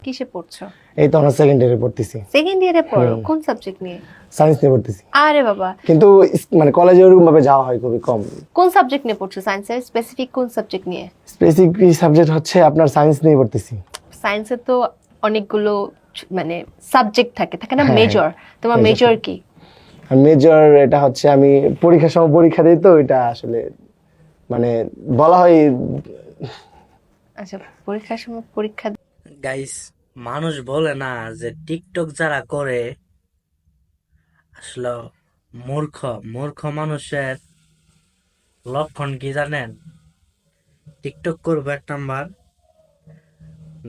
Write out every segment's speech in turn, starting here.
কিসে পড়ছো? এই তো আমরা সেকেন্ড ইয়ারে পড়তেছি। সেকেন্ড ইয়ারে পড়ো? কোন সাবজেক্ট নিয়ে? সায়েন্স নিয়ে পড়তেছি। আরে বাবা, কিন্তু মানে কলেজে ওরকম ভাবে যাওয়া হয় খুবই কম। কোন সাবজেক্ট নিয়ে পড়ছো? সায়েন্সের স্পেসিফিক কোন সাবজেক্ট নিয়ে? স্পেসিফিক সাবজেক্ট হচ্ছে আপনার সায়েন্স নিয়ে পড়তেছি। সায়েন্সে তো অনেকগুলো মানে সাবজেক্ট থাকে, থাকে না? হ্যাঁ, মেজর। তোমার major মেজর কি? মেজর এটা হচ্ছে আমি পরীক্ষার সময় পরীক্ষা দিই, তো এটা আসলে মানে বলা হয়। আচ্ছা, পরীক্ষার সময় পরীক্ষা গাইস, মানুষ বলে না যে টিকটক যারা করে আসলে মূর্খ। মূর্খ মানুষের লক্ষণ কি জানেন? টিকটক করবো 1 নাম্বার,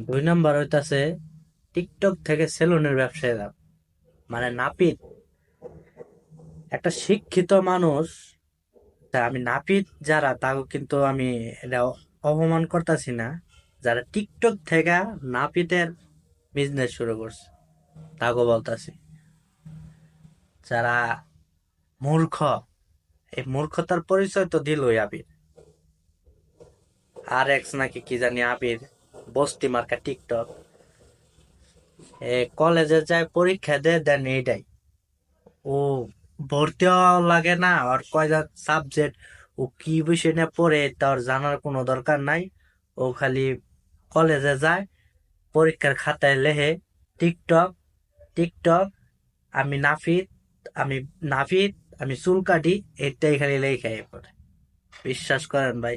2 নাম্বার হইতাছে টিকটক থেকে সেলুনের ব্যবসায় যাও, মানে নাপিত। একটা শিক্ষিত মানুষ, তা আমি নাপিত যারা তাকে কিন্তু আমি এটা অপমান করতেছি না, যারা টিকটক থেকে নাপিতের বিজনেস শুরু করছে তাকে বলতাছি। যারা মূর্খ, এই মূর্খতার পরিচয় তো দিলই আবির। আর এক্স নাকি কি জানি আবির, বস্তি মার্কা টিকটক। কলেজে যায় পরীক্ষা দেন এইটাই। ও ভর্তি হওয়া লাগে না, আর কয়টা সাবজেক্ট ও কি বিষয় নিয়ে পড়ে তার জানার কোনো দরকার নাই। ও খালি কলেজে যায়, পরীক্ষার খাতায় লেখে টিকটক টিকটক, আমি নাফিত, আমি নাফিত, আমি চুল কাটি, এটাই খালি লেখাই পড়ে। বিশ্বাস করেন ভাই,